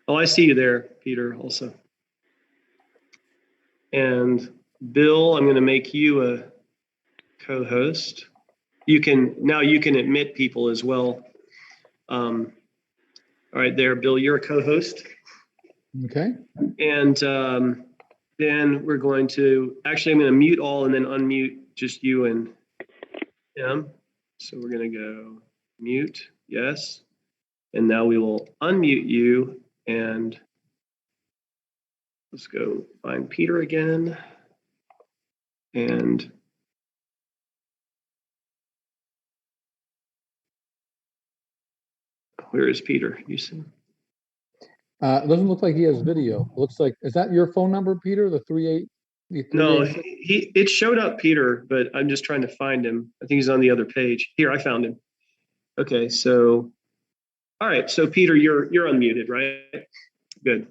Oh, I see you there, Peter, also. And Bill, I'm going to make you a co-host. You can admit people as well. All right, there, Bill, you're a co-host. Okay. And then we're going to, actually, I'm going to mute all and then unmute just you and him. So we're going to go mute, yes. And now we will unmute you, and let's go find Peter again. And where is Peter? You see? It doesn't look like he has video. It looks like, is that your phone number, Peter? The 38? No, it showed up Peter, but I'm just trying to find him. I think he's on the other page. Here, I found him. Okay, so all right, so Peter, you're unmuted, right? Good.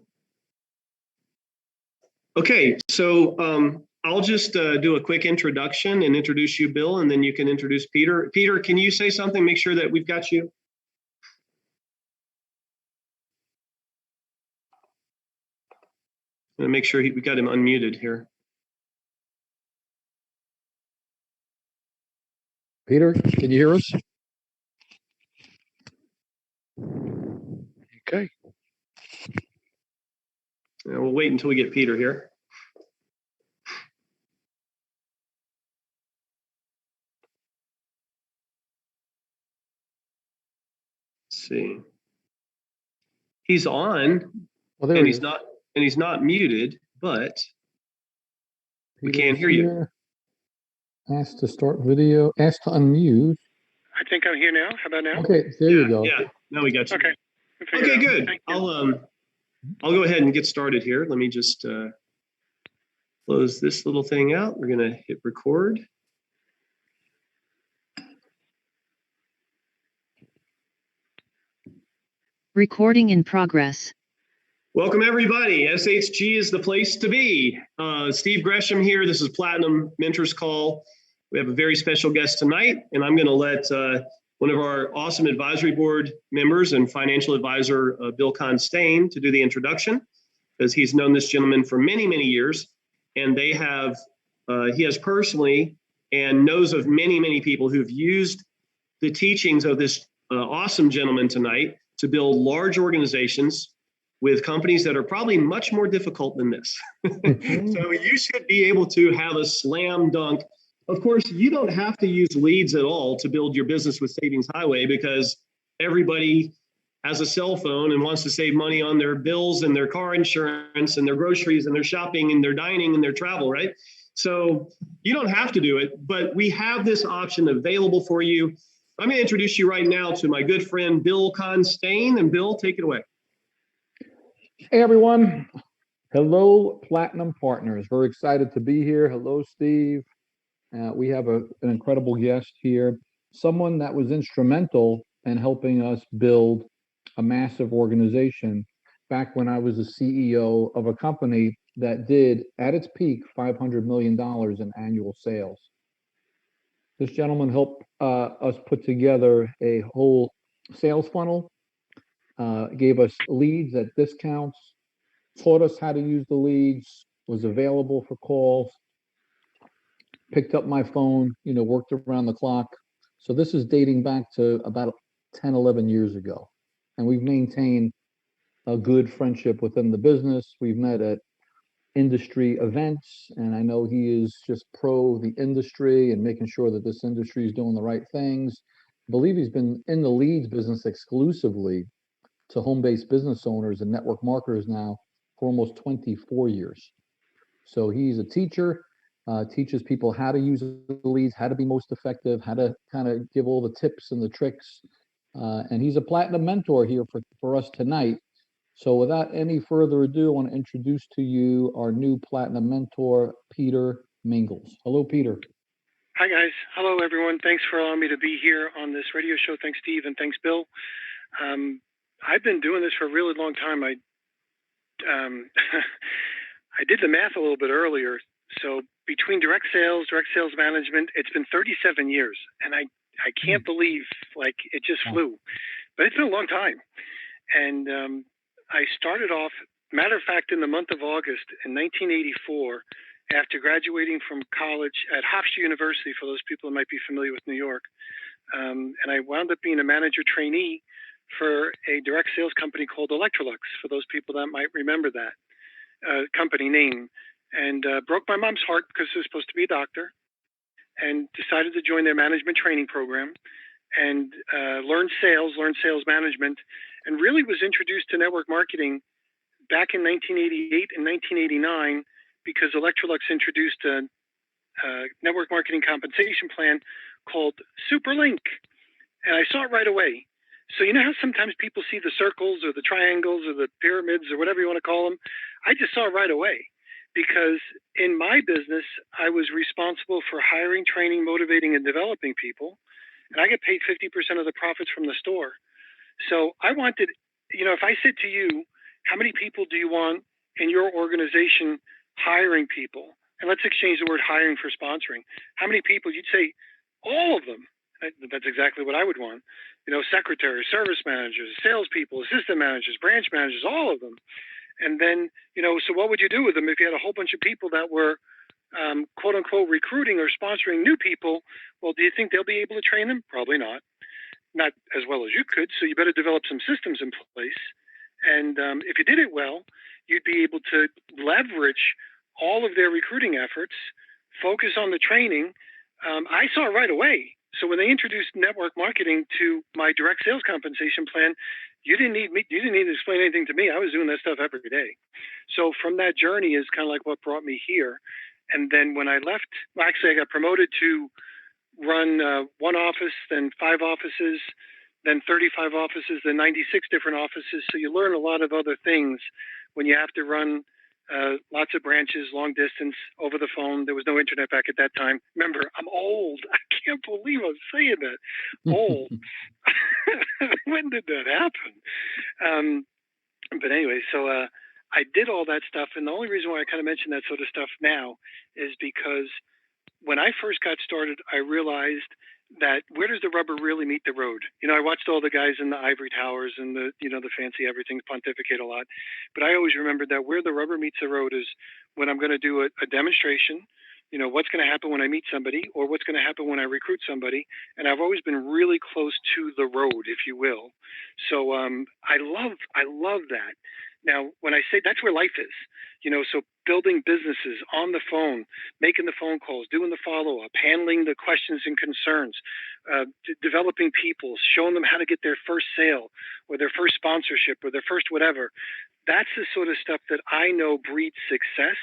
Okay, so I'll just do a quick introduction and introduce you, Bill, and then you can introduce Peter. Peter, can you say something? Make sure that we've got you. I'm gonna make sure we got him unmuted here. Peter, can you hear us? Okay. We'll wait until we get Peter here. Let's see. He's on, Well, there and he is. he's not muted, but we can't hear you. Ask to start video. Ask to unmute. I think I'm here now. How about now? Okay, there you go. Yeah, now we got you. Okay. Okay, good. I'll go ahead and get started here. Let me just close this little thing out. We're gonna hit record. Recording in progress. Welcome everybody. SHG is the place to be. Steve Gresham here. This is Platinum Mentors Call. We have a very special guest tonight, and I'm going to let one of our awesome advisory board members and financial advisor, Bill Constain, to do the introduction, because he's known this gentleman for many, many years, and he has personally and knows of many, many people who've used the teachings of this awesome gentleman tonight to build large organizations with companies that are probably much more difficult than this. So you should be able to have a slam dunk. Of course, you don't have to use leads at all to build your business with Savings Highway, because everybody has a cell phone and wants to save money on their bills and their car insurance and their groceries and their shopping and their dining and their travel, right? So you don't have to do it, but we have this option available for you. I'm going to introduce you right now to my good friend, Bill Constain. And Bill, take it away. Hey, everyone. Hello, Platinum Partners. Very excited to be here. Hello, Steve. We have an incredible guest here, someone that was instrumental in helping us build a massive organization back when I was the CEO of a company that did, at its peak, $500 million in annual sales. This gentleman helped us put together a whole sales funnel, gave us leads at discounts, taught us how to use the leads, was available for calls, picked up my phone, worked around the clock. So this is dating back to about 10, 11 years ago. And we've maintained a good friendship within the business. We've met at industry events, and I know he is just pro the industry and making sure that this industry is doing the right things. I believe he's been in the leads business exclusively to home-based business owners and network marketers now for almost 24 years. So he's a teacher, teaches people how to use the leads, how to be most effective, how to kind of give all the tips and the tricks. And he's a platinum mentor here for us tonight. So without any further ado, I want to introduce to you our new platinum mentor, Peter Mingles. Hello, Peter. Hi, guys. Hello, everyone. Thanks for allowing me to be here on this radio show. Thanks, Steve, and thanks, Bill. I've been doing this for a really long time. I did the math a little bit earlier. So between direct sales management, it's been 37 years. And I can't believe, like, it just flew. But it's been a long time. And I started off, matter of fact, in the month of August in 1984, after graduating from college at Hofstra University, for those people who might be familiar with New York. And I wound up being a manager trainee for a direct sales company called Electrolux, for those people that might remember that company name. And broke my mom's heart because she was supposed to be a doctor, and decided to join their management training program and learn sales management, and really was introduced to network marketing back in 1988 and 1989 because Electrolux introduced a network marketing compensation plan called Superlink. And I saw it right away. So you know how sometimes people see the circles or the triangles or the pyramids or whatever you want to call them? I just saw it right away because in my business, I was responsible for hiring, training, motivating, and developing people. And I get paid 50% of the profits from the store. So I wanted, you know, if I said to you, how many people do you want in your organization hiring people? And let's exchange the word hiring for sponsoring. How many people? You'd say all of them. That's exactly what I would want. You know, secretaries, service managers, salespeople, assistant managers, branch managers, all of them. And then, you know, so what would you do with them if you had a whole bunch of people that were quote unquote recruiting or sponsoring new people? Well, do you think they'll be able to train them? Probably not as well as you could. So you better develop some systems in place. And if you did it well, you'd be able to leverage all of their recruiting efforts, focus on the training. I saw it right away. So when they introduced network marketing to my direct sales compensation plan, you didn't need to explain anything to me. I was doing that stuff every day. So from that journey is kind of like what brought me here. And then when I left, well, actually I got promoted to run one office, then 5 offices, then 35 offices, then 96 different offices. So you learn a lot of other things when you have to run lots of branches, long distance, over the phone. There was no internet back at that time. Remember, I'm old. I can't believe I'm saying that. Old. When did that happen? But anyway, so I did all that stuff. And the only reason why I kind of mention that sort of stuff now is because when I first got started, I realized that where does the rubber really meet the road? You know, I watched all the guys in the ivory towers and the fancy everything, pontificate a lot. But I always remembered that where the rubber meets the road is when I'm going to do a demonstration, you know, what's going to happen when I meet somebody or what's going to happen when I recruit somebody. And I've always been really close to the road, if you will. So I love that. Now, when I say that's where life is, you know, so building businesses on the phone, making the phone calls, doing the follow-up, handling the questions and concerns, developing people, showing them how to get their first sale or their first sponsorship or their first whatever. That's the sort of stuff that I know breeds success.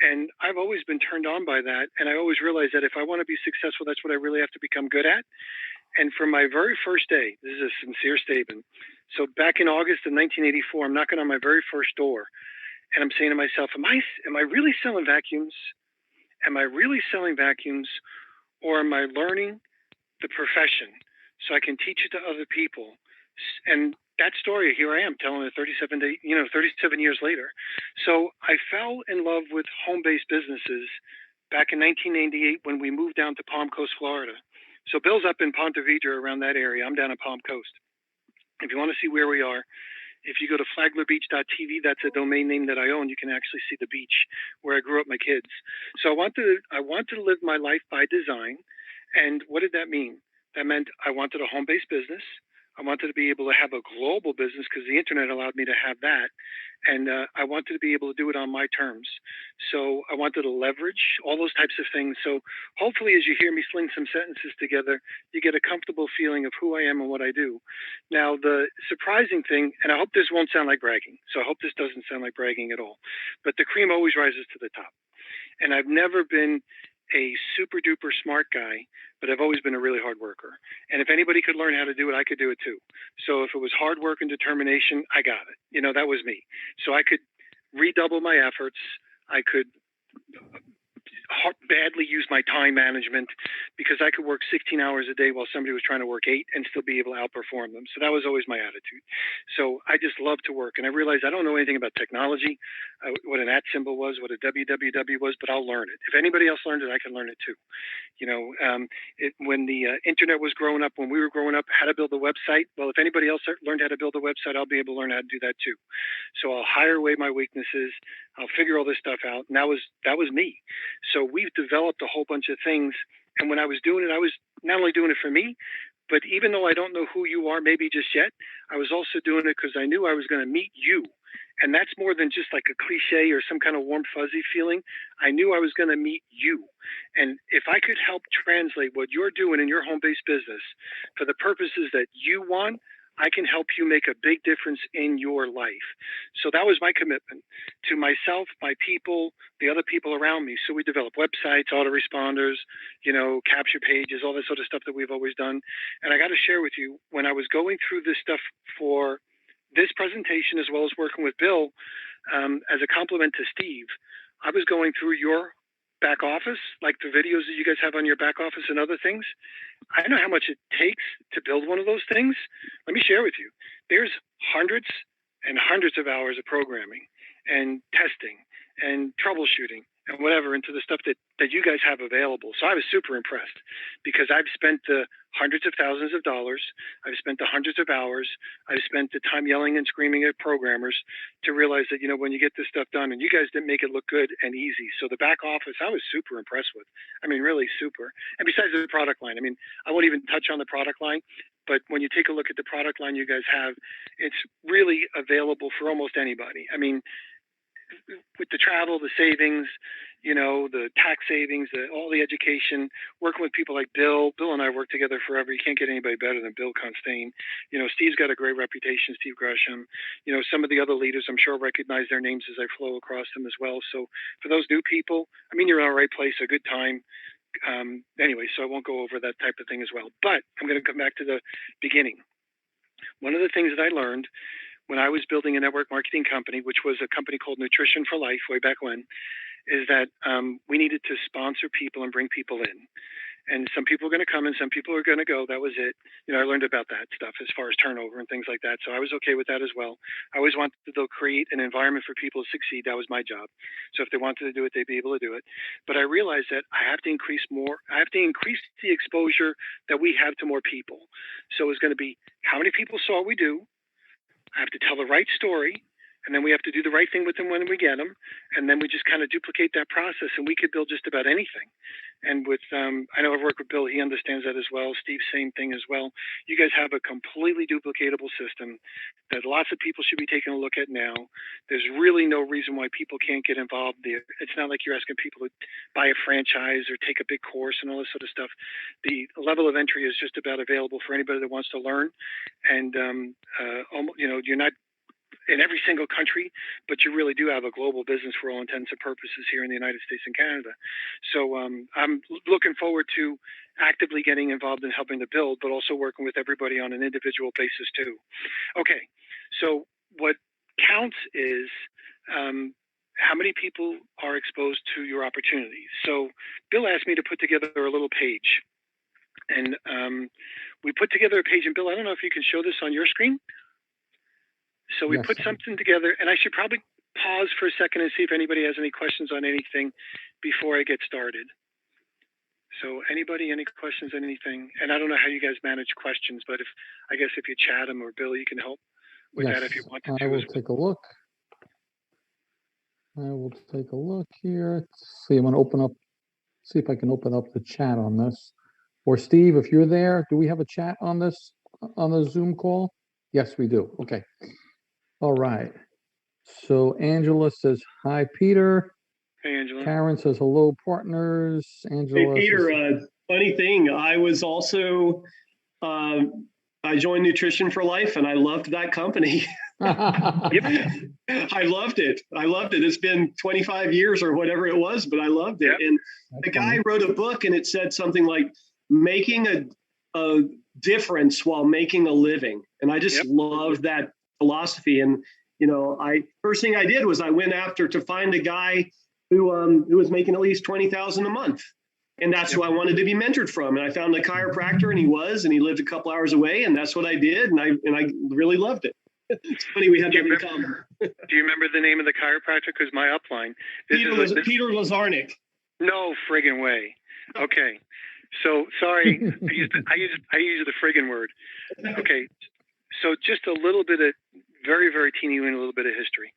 And I've always been turned on by that. And I always realized that if I want to be successful, that's what I really have to become good at. And from my very first day, this is a sincere statement. So back in August of 1984, I'm knocking on my very first door. And I'm saying to myself, am I really selling vacuums? Am I really selling vacuums? Or am I learning the profession so I can teach it to other people? And that story, here I am telling it 37 years later. So I fell in love with home-based businesses back in 1998 when we moved down to Palm Coast, Florida. So Bill's up in Ponte Vedra around that area. I'm down at Palm Coast. If you want to see where we are, if you go to flaglerbeach.tv, that's a domain name that I own. You can actually see the beach where I grew up my kids. So I wanted to live my life by design. And what did that mean? That meant I wanted a home-based business. I wanted to be able to have a global business because the internet allowed me to have that. And I wanted to be able to do it on my terms. So I wanted to leverage all those types of things. So hopefully as you hear me sling some sentences together, you get a comfortable feeling of who I am and what I do. Now, the surprising thing, and I hope this won't sound like bragging. So I hope this doesn't sound like bragging at all. But the cream always rises to the top. And I've never been a super duper smart guy, but I've always been a really hard worker. And if anybody could learn how to do it, I could do it too. So if it was hard work and determination, I got it. You know, that was me. So I could redouble my efforts. I could badly use my time management because I could work 16 hours a day while somebody was trying to work 8 and still be able to outperform them. So that was always my attitude. So I just love to work. And I realized I don't know anything about technology, what an @ symbol was, what a www was, but I'll learn it. If anybody else learned it, I can learn it too. When the internet was growing up, when we were growing up, how to build a website. Well, if anybody else learned how to build a website, I'll be able to learn how to do that too. So I'll hire away my weaknesses. I'll figure all this stuff out. And that was me. So we've developed a whole bunch of things. And when I was doing it, I was not only doing it for me, but even though I don't know who you are, maybe just yet, I was also doing it because I knew I was going to meet you. And that's more than just like a cliche or some kind of warm, fuzzy feeling. I knew I was going to meet you. And if I could help translate what you're doing in your home-based business for the purposes that you want, I can help you make a big difference in your life. So that was my commitment to myself, my people, the other people around me. So we developed websites, autoresponders, capture pages, all that sort of stuff that we've always done. And I got to share with you, when I was going through this stuff for this presentation, as well as working with Bill, as a compliment to Steve, I was going through your back office, like the videos that you guys have on your back office and other things. I know how much it takes to build one of those things. Let me share with you. There's hundreds and hundreds of hours of programming and testing and troubleshooting and whatever into the stuff that you guys have available. So I was super impressed because I've spent the hundreds of thousands of dollars. I've spent the hundreds of hours. I've spent the time yelling and screaming at programmers to realize that, when you get this stuff done, and you guys didn't make it look good and easy. So the back office, I was super impressed with. I mean, really super. And besides the product line, I won't even touch on the product line, but when you take a look at the product line you guys have, it's really available for almost anybody. With the travel, the savings, the tax savings, all the education, working with people like Bill. Bill and I work together forever. You can't get anybody better than Bill Constantine. Steve's got a great reputation, Steve Gresham. Some of the other leaders, I'm sure, recognize their names as I flow across them as well. So for those new people, you're in the right place, a good time. Anyway, so I won't go over that type of thing as well. But I'm going to come back to the beginning. One of the things that I learned when I was building a network marketing company, which was a company called Nutrition for Life way back when, is that we needed to sponsor people and bring people in. And some people are going to come and some people are going to go. That was it. I learned about that stuff as far as turnover and things like that. So I was okay with that as well. I always wanted to create an environment for people to succeed. That was my job. So if they wanted to do it, they'd be able to do it. But I realized that I have to increase the exposure that we have to more people. So it's going to be how many people saw we do. I have to tell the right story, and then we have to do the right thing with them when we get them, and then we just kind of duplicate that process, and we could build just about anything. And with, I know I've worked with Bill, he understands that as well. Steve, same thing as well. You guys have a completely duplicatable system that lots of people should be taking a look at now. There's really no reason why people can't get involved there. It's not like you're asking people to buy a franchise or take a big course and all this sort of stuff. The level of entry is just about available for anybody that wants to learn. And, you're not in every single country, but you really do have a global business for all intents and purposes here in the United States and Canada. So I'm looking forward to actively getting involved in helping to build, but also working with everybody on an individual basis too. Okay, so what counts is how many people are exposed to your opportunities. So Bill asked me to put together a little page, and we put together a page, and Bill, I don't know if you can show this on your screen. So we put something together, and I should probably pause for a second and see if anybody has any questions on anything before I get started. So anybody, any questions on anything? And I don't know how you guys manage questions, but I guess if you chat them, or Bill, you can help with that if you want to. I will take a look. I will take a look here. Let's see, I'm going to see if I can open up the chat on this. Or Steve, if you're there, do we have a chat on this, on the Zoom call? Yes, we do. Okay. All right. So Angela says, hi, Peter. Hey, Angela. Karen says, hello, partners. Angela. Hey, Peter, funny thing, I was also, I joined Nutrition for Life, and I loved that company. I loved it. It's been 25 years or whatever it was, but I loved it. And the guy wrote a book, and it said something like making a difference while making a living. And I just loved that philosophy. And, first thing I did was I went after to find a guy who was making at least 20,000 a month. And that's who I wanted to be mentored from. And I found a chiropractor, and he lived a couple hours away, and that's what I did. And I really loved it. It's funny we had that in common. Do you remember the name of the chiropractor? Because my upline, Peter Lazarnik. No friggin' way. Okay, so sorry, I use the friggin' word. Okay, so just a little bit of very teeny and a little bit of history.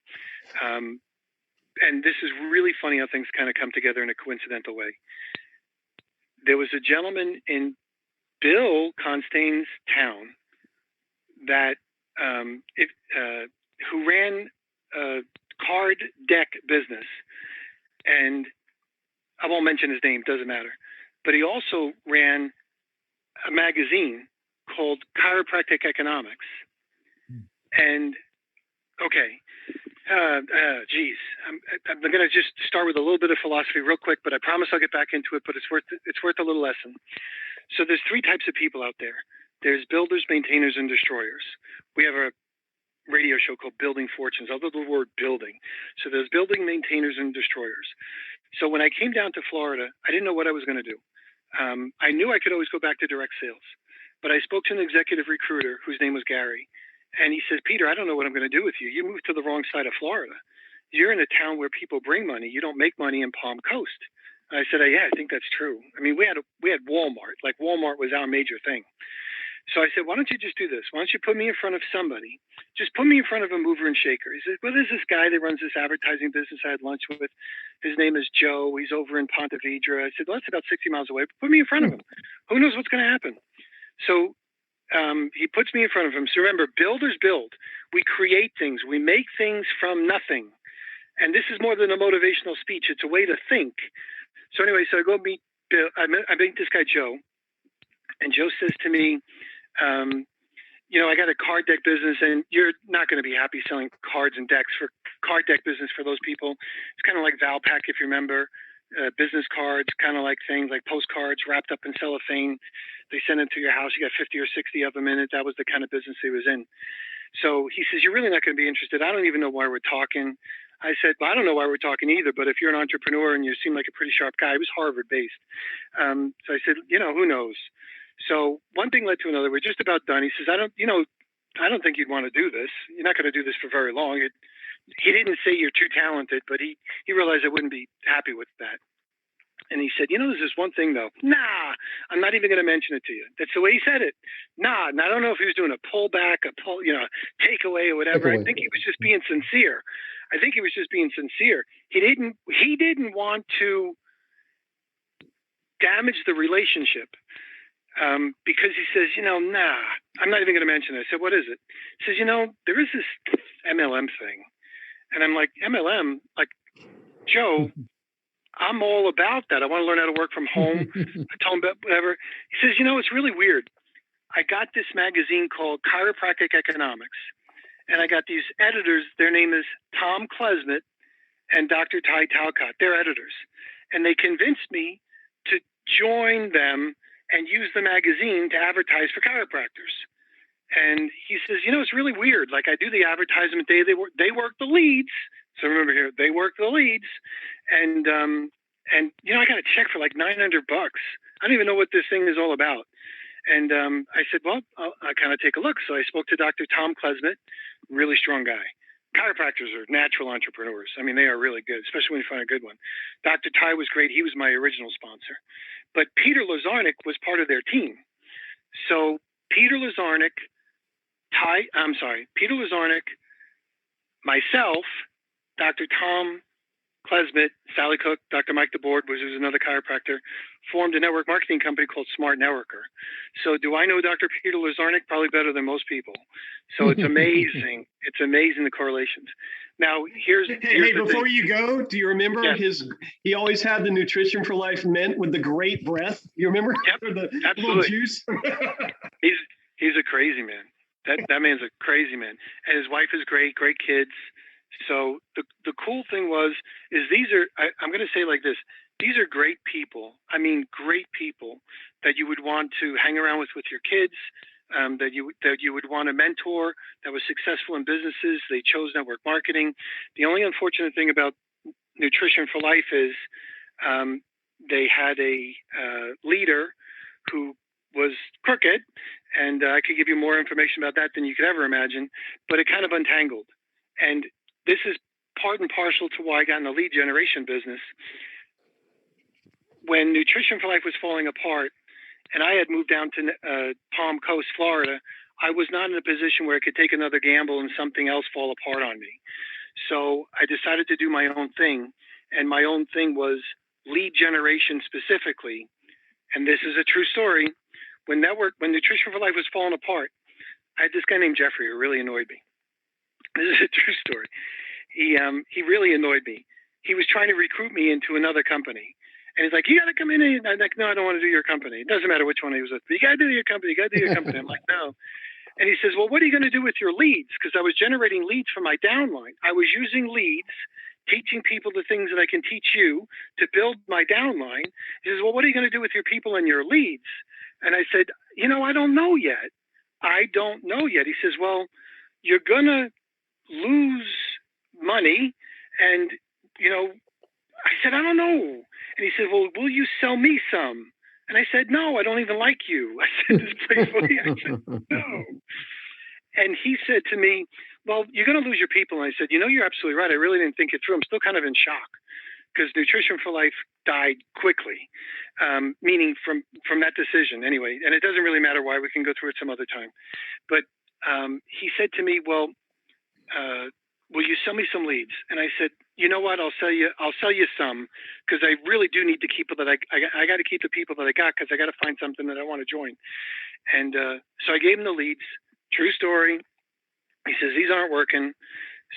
And this is really funny how things kind of come together in a coincidental way. There was a gentleman in Bill Constain's town that who ran a card deck business, and I won't mention his name, doesn't matter. But he also ran a magazine called Chiropractic Economics. And okay, geez, I'm going to just start with a little bit of philosophy real quick, but I promise I'll get back into it. But it's worth a little lesson. So there's three types of people out there. There's builders, maintainers, and destroyers. We have a radio show called Building Fortunes. I love the word building. So there's building, maintainers, and destroyers. So when I came down to Florida, I didn't know what I was going to do. I knew I could always go back to direct sales, but I spoke to an executive recruiter whose name was Gary. And he says, Peter, I don't know what I'm going to do with you. You moved to the wrong side of Florida. You're in a town where people bring money. You don't make money in Palm Coast. And I said, yeah, I think that's true. I mean, we had Walmart. Like Walmart was our major thing. So I said, why don't you just do this? Why don't you put me in front of somebody? Just put me in front of a mover and shaker. He said, well, there's this guy that runs this advertising business I had lunch with. His name is Joe. He's over in Ponte Vedra. I said, well, that's about 60 miles away. But put me in front of him. Who knows what's going to happen? So he puts me in front of him. So remember, builders build. We create things. We make things from nothing. And this is more than a motivational speech. It's a way to think. So anyway, so I go meet Bill. I meet this guy, Joe. And Joe says to me, I got a card deck business, and you're not going to be happy selling cards and decks for card deck business for those people. It's kind of like Valpak, if you remember, business cards, kind of like things like postcards wrapped up in cellophane. They send them to your house. You got 50 or 60 of them in it. That was the kind of business he was in. So he says, you're really not going to be interested. I don't even know why we're talking. I said, well, I don't know why we're talking either, but if you're an entrepreneur and you seem like a pretty sharp guy, he was Harvard-based. So I said, who knows? So one thing led to another. We're just about done. He says, I don't think you'd want to do this. You're not going to do this for very long. He didn't say you're too talented, but he realized I wouldn't be happy with that. And he said, there's this one thing though. Nah, I'm not even going to mention it to you. That's the way he said it. Nah, and I don't know if he was doing a pullback, takeaway or whatever. I think he was just being sincere. He didn't want to damage the relationship. Because he says, nah, I'm not even going to mention it. I said, what is it? He says, there is this MLM thing. And I'm like, MLM? Like, Joe, I'm all about that. I want to learn how to work from home. I told him about whatever. He says, it's really weird. I got this magazine called Chiropractic Economics. And I got these editors. Their name is Tom Klesmet and Dr. Ty Talcott. They're editors. And they convinced me to join them and use the magazine to advertise for chiropractors. And he says, it's really weird. Like I do the advertisement day, they work the leads. So remember here, they work the leads. And I got a check for like $900. I don't even know what this thing is all about. And I said, well, I'll kind of take a look. So I spoke to Dr. Tom Klesmet, really strong guy. Chiropractors are natural entrepreneurs. I mean, they are really good, especially when you find a good one. Dr. Ty was great. He was my original sponsor. But Peter Lazarnik was part of their team. So Peter Lazarnik, myself, Dr. Tom Klesmet, Sally Cook, Dr. Mike DeBoard, who's another chiropractor, formed a network marketing company called Smart Networker. So do I know Dr. Peter Lazarnik? Probably better than most people. So it's amazing. It's amazing the correlations. Now, here's before you go, do you remember he always had the Nutrition for Life mint with the great breath? You remember? Yep, the absolutely. Little juice? He's a crazy man. That man's a crazy man. And his wife is great kids. So the cool thing is these are, I'm going to say it like this. These are great people. I mean, great people that you would want to hang around with your kids, that you would want to mentor, that was successful in businesses. They chose network marketing. The only unfortunate thing about Nutrition for Life is they had a leader who was crooked, and I could give you more information about that than you could ever imagine, but it kind of untangled. And this is part and parcel to why I got in the lead generation business. When Nutrition for Life was falling apart, and I had moved down to Palm Coast, Florida, I was not in a position where I could take another gamble and something else fall apart on me. So I decided to do my own thing, and my own thing was lead generation specifically. And this is a true story. When Nutrition for Life was falling apart, I had this guy named Jeffrey who really annoyed me. This is a true story. He really annoyed me. He was trying to recruit me into another company. And he's like, you got to come in. And I'm like, no, I don't want to do your company. It doesn't matter which one he was with. But you got to do your company. You got to do your company. I'm like, no. And he says, well, what are you going to do with your leads? Because I was generating leads for my downline. I was using leads, teaching people the things that I can teach you to build my downline. He says, well, what are you going to do with your people and your leads? And I said, I don't know yet. I don't know yet. He says, well, you're going to lose money. And, I said, I don't know. And he said, well, will you sell me some? And I said, no, I don't even like you. I said this playfully. I said, no. And he said to me, well, you're going to lose your people. And I said, you're absolutely right. I really didn't think it through. I'm still kind of in shock because Nutrition for Life died quickly, meaning from that decision anyway. And it doesn't really matter why. We can go through it some other time. But he said to me, well, will you sell me some leads? And I said, you know what? I'll sell you some because I really do need to keep it. I got to keep the people that I got because I got to find something that I want to join. And so I gave him the leads. True story. He says, these aren't working.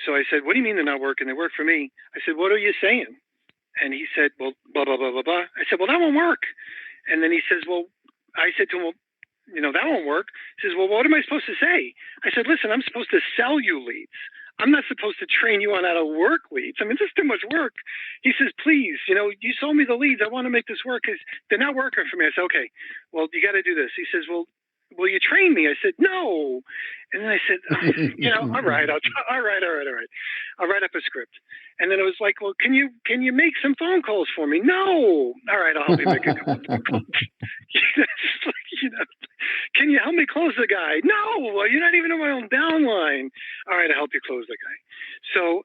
So I said, what do you mean they're not working? They work for me. I said, what are you saying? And he said, well, blah, blah, blah, blah, blah. I said, well, that won't work. And then he says, well, I said to him, well, that won't work. He says, well, what am I supposed to say? I said, listen, I'm supposed to sell you leads. I'm not supposed to train you on how to work leads. I mean, this is too much work. He says, please, you sold me the leads. I want to make this work because they're not working for me. I said, okay, well, you got to do this. He says, well, will you train me? I said, no. And then I said, all right. All right. I'll write up a script. And then it was like, well, can you make some phone calls for me? No. All right. I'll help you make a couple phone calls. Can you help me close the guy? No. Well, you're not even on my own downline. All right. I'll help you close the guy. So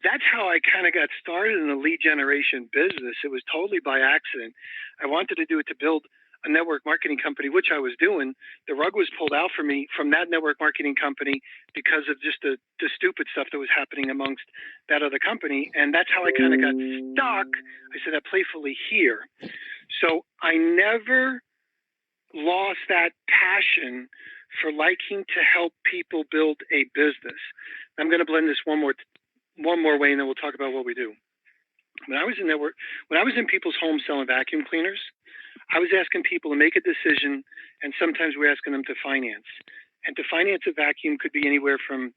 that's how I kind of got started in the lead generation business. It was totally by accident. I wanted to do it to build a network marketing company, which I was doing. The rug was pulled out for me from that network marketing company because of just the stupid stuff that was happening amongst that other company. And that's how I kind of got stuck. I said that playfully here. So I never lost that passion for liking to help people build a business. I'm going to blend this one more way, and then we'll talk about what we do. When I was in people's homes selling vacuum cleaners, I was asking people to make a decision, and sometimes we're asking them to finance. And to finance a vacuum could be anywhere from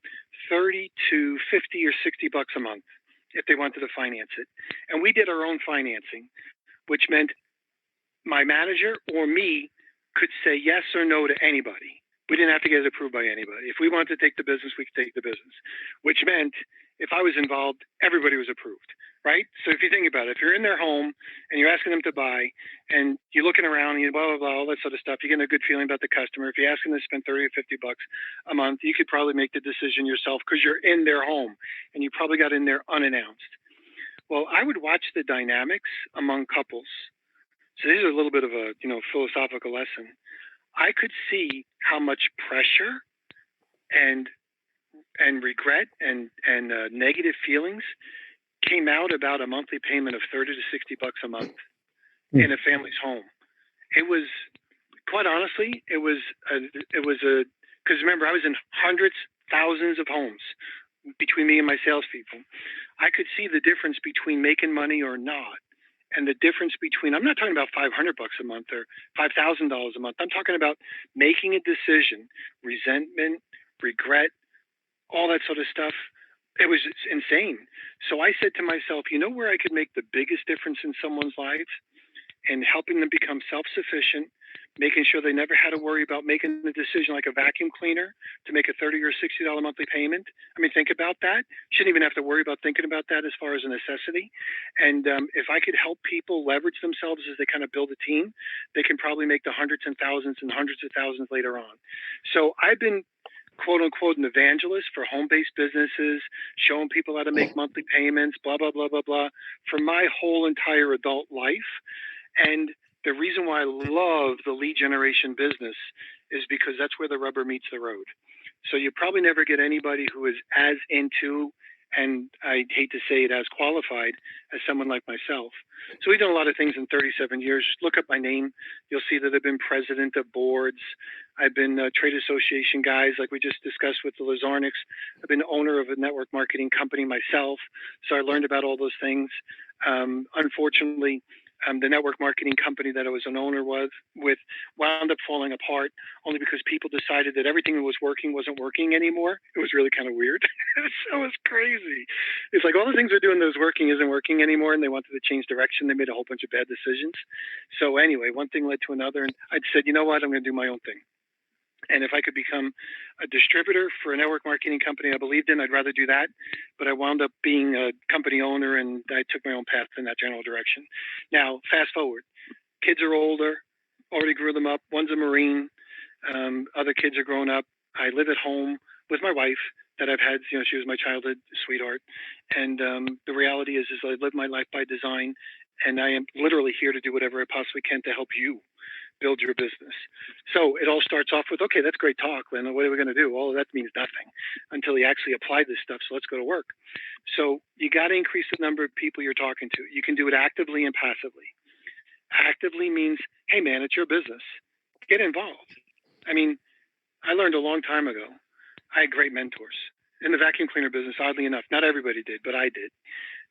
$30 to $50 or $60 a month if they wanted to finance it. And we did our own financing, which meant my manager or me could say yes or no to anybody. We didn't have to get it approved by anybody. If we wanted to take the business, we could take the business, which meant if I was involved, everybody was approved, right? So if you think about it, if you're in their home and you're asking them to buy and you're looking around and you blah, blah, blah, all that sort of stuff, you're getting a good feeling about the customer. If you're asking them to spend $30 or $50 a month, you could probably make the decision yourself because you're in their home and you probably got in there unannounced. Well, I would watch the dynamics among couples. So these are a little bit of a, philosophical lesson. I could see how much pressure and regret and negative feelings came out about a monthly payment of $30 to $60 a month in a family's home. It was, quite honestly, because remember, I was in hundreds, thousands of homes between me and my salespeople. I could see the difference between making money or not. And the difference between, I'm not talking about $500 a month or $5,000 a month. I'm talking about making a decision, resentment, regret, all that sort of stuff. It was insane. So I said to myself, where I could make the biggest difference in someone's life and helping them become self-sufficient, making sure they never had to worry about making the decision like a vacuum cleaner to make a $30 or $60 monthly payment. I mean, think about that. Shouldn't even have to worry about thinking about that as far as a necessity. And if I could help people leverage themselves as they kind of build a team, they can probably make the hundreds and thousands later on. So I've been quote unquote an evangelist for home-based businesses, showing people how to make monthly payments, blah, blah, blah, blah, blah, for my whole entire adult life. And the reason why I love the lead generation business is because that's where the rubber meets the road. So you probably never get anybody who is as into, and I hate to say it, as qualified as someone like myself. So we've done a lot of things in 37 years. Just look up my name. You'll see that I've been president of boards. I've been trade association guys, like we just discussed with the Lazarniks. I've been owner of a network marketing company myself. So I learned about all those things. Unfortunately, the network marketing company that I was an owner with wound up falling apart only because people decided that everything that was working wasn't working anymore. It was really kind of weird. So it's crazy. It's like all the things we're doing that was working isn't working anymore, and they wanted to change direction. They made a whole bunch of bad decisions. So anyway, one thing led to another, and I said, you know what, I'm going to do my own thing. And if I could become a distributor for a network marketing company I believed in, I'd rather do that. But I wound up being a company owner, and I took my own path in that general direction. Now, fast forward. Kids are older, already grew them up. One's a Marine. Other kids are grown up. I live at home with my wife that I've had, she was my childhood sweetheart. And the reality is I live my life by design, and I am literally here to do whatever I possibly can to help you build your business. So it all starts off with, okay, that's great talk, Lynn. What are we going to do? All of that means nothing until you actually apply this stuff. So let's go to work. So you got to increase the number of people you're talking to. You can do it actively and passively. Actively means, hey man, it's your business. Get involved. I mean, I learned a long time ago. I had great mentors in the vacuum cleaner business. Oddly enough, not everybody did, but I did.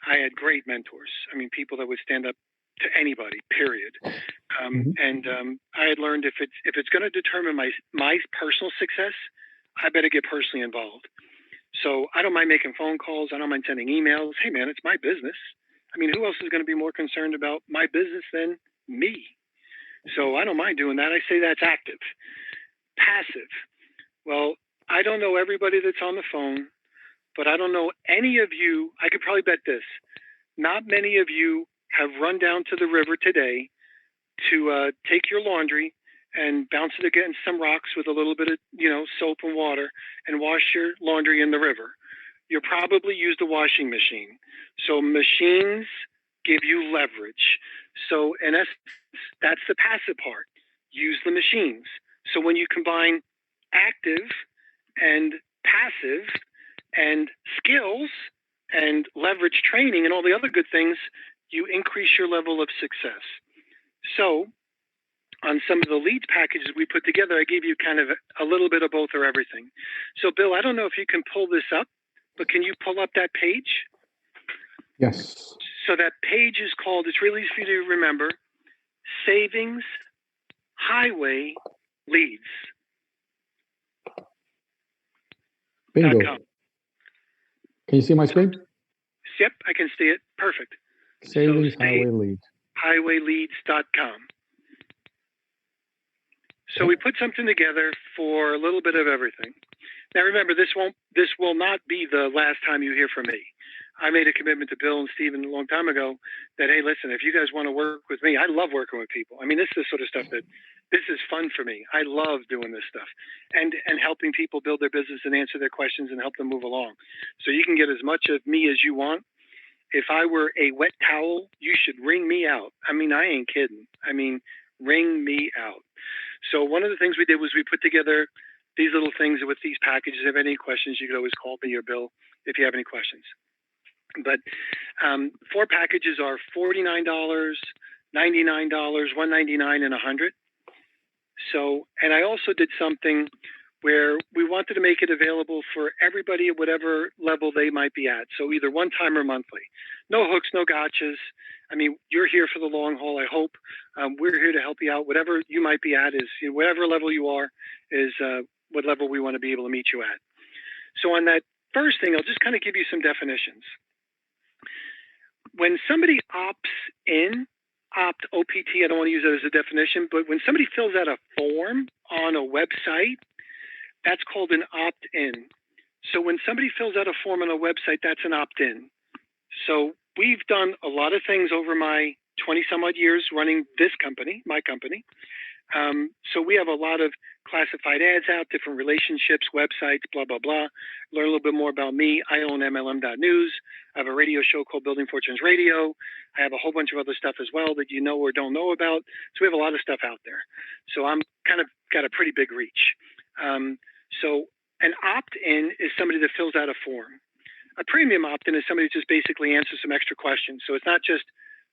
I had great mentors. I mean, people that would stand up to anybody, period. I had learned if it's going to determine my personal success, I better get personally involved. So I don't mind making phone calls. I don't mind sending emails. Hey man, it's my business. I mean, who else is going to be more concerned about my business than me? So I don't mind doing that. I say that's active. Passive. Well, I don't know everybody that's on the phone, but I don't know any of you. I could probably bet this. Not many of you have run down to the river today to take your laundry and bounce it against some rocks with a little bit of, soap and water and wash your laundry in the river. You probably used a washing machine. So machines give you leverage. So in essence, that's the passive part. Use the machines. So when you combine active and passive and skills and leverage training and all the other good things, you increase your level of success. So on some of the leads packages we put together, I gave you kind of a little bit of both or everything. So Bill, I don't know if you can pull this up, but can you pull up that page? Yes. So that page is called, it's really easy for you to remember, Savings Highway Leads. Bingo. Can you see my screen? Yep, I can see it. Perfect. Savings Highway Leads. Highwayleads.com. So we put something together for a little bit of everything. Now remember, this will not be the last time you hear from me. I made a commitment to Bill and Steven a long time ago that, hey, listen, if you guys want to work with me, I love working with people. I mean, this is the sort of stuff that this is fun for me. I love doing this stuff and helping people build their business and answer their questions and help them move along. So you can get as much of me as you want. If I were a wet towel, you should wring me out. I mean, I ain't kidding. I mean, wring me out. So one of the things we did was we put together these little things with these packages. If you have any questions, you could always call me or Bill if you have any questions. But 4 packages are $49, $99, $199, and $100. So, and I also did something where we wanted to make it available for everybody at whatever level they might be at. So either one time or monthly. No hooks, no gotchas. I mean, you're here for the long haul, I hope. We're here to help you out. Whatever you might be at is, whatever level you are is what level we want to be able to meet you at. So on that first thing, I'll just kind of give you some definitions. When somebody opts in, opt, OPT, I don't want to use that as a definition, but when somebody fills out a form on a website, that's called an opt-in. So when somebody fills out a form on a website, that's an opt-in. So we've done a lot of things over my 20 some odd years running this company, my company. So we have a lot of classified ads out, different relationships, websites, blah, blah, blah. Learn a little bit more about me. I own MLM.news. I have a radio show called Building Fortunes Radio. I have a whole bunch of other stuff as well that you know or don't know about. So we have a lot of stuff out there. So I'm kind of got a pretty big reach. So an opt-in is somebody that fills out a form. A premium opt-in is somebody that just basically answers some extra questions. So it's not just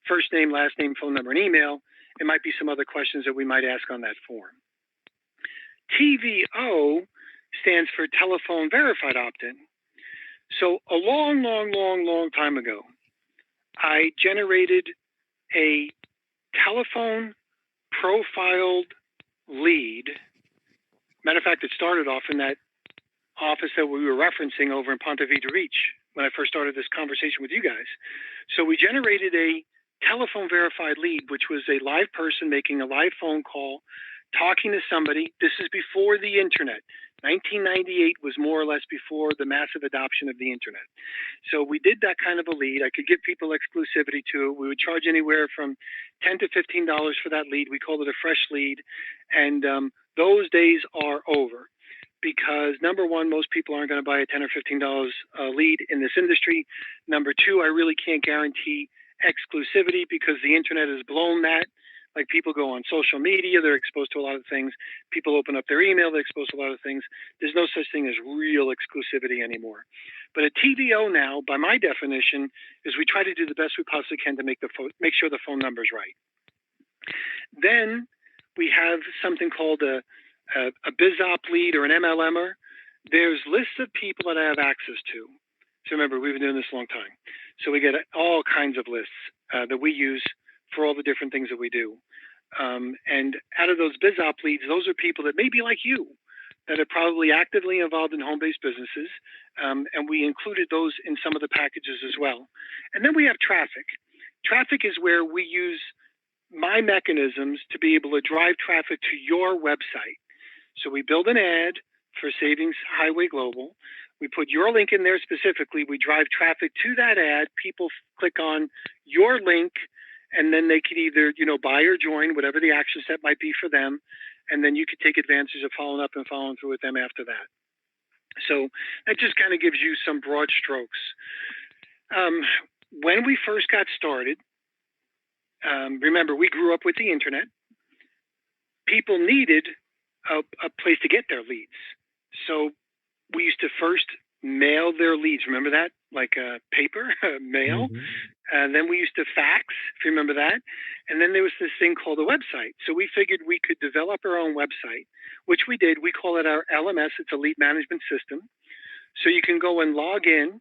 first name, last name, phone number, and email. It might be some other questions that we might ask on that form. TVO stands for telephone verified opt-in. So a long time ago, I generated a telephone profiled lead. Matter of fact, it started off in that office that we were referencing over in Ponte Vedra Beach when I first started this conversation with you guys. So we generated a telephone verified lead, which was a live person making a live phone call, talking to somebody. This is before the internet. 1998 was more or less before the massive adoption of the internet. So we did that kind of a lead. I could give people exclusivity to it. We would charge anywhere from $10 to $15 for that lead. We called it a fresh lead. And those days are over because number one, most people aren't going to buy a $10 or $15 lead in this industry. Number two, I really can't guarantee exclusivity because the internet has blown that. Like people go on social media, they're exposed to a lot of things. People open up their email, they're exposed to a lot of things. There's no such thing as real exclusivity anymore. But a TVO now, by my definition, is we try to do the best we possibly can to make sure the phone number is right. Then we have something called a BizOp lead or an MLMer. There's lists of people that I have access to. So remember, we've been doing this a long time. So we get all kinds of lists that we use for all the different things that we do. And out of those BizOp leads, those are people that may be like you, that are probably actively involved in home-based businesses. And we included those in some of the packages as well. And then we have traffic. Traffic is where we use my mechanisms to be able to drive traffic to your website. So we build an ad for Savings Highway Global. We put your link in there specifically. We drive traffic to that ad. People click on your link, and then they could either, buy or join, whatever the action step might be for them. And then you could take advantage of following up and following through with them after that. So that just kind of gives you some broad strokes. When we first got started, remember, we grew up with the internet. People needed a place to get their leads. So we used to first mail their leads. Remember that? Like paper, mail. Mhm. And then we used to fax, if you remember that. And then there was this thing called a website. So we figured we could develop our own website, which we did. We call it our LMS. It's a lead management system. So you can go and log in,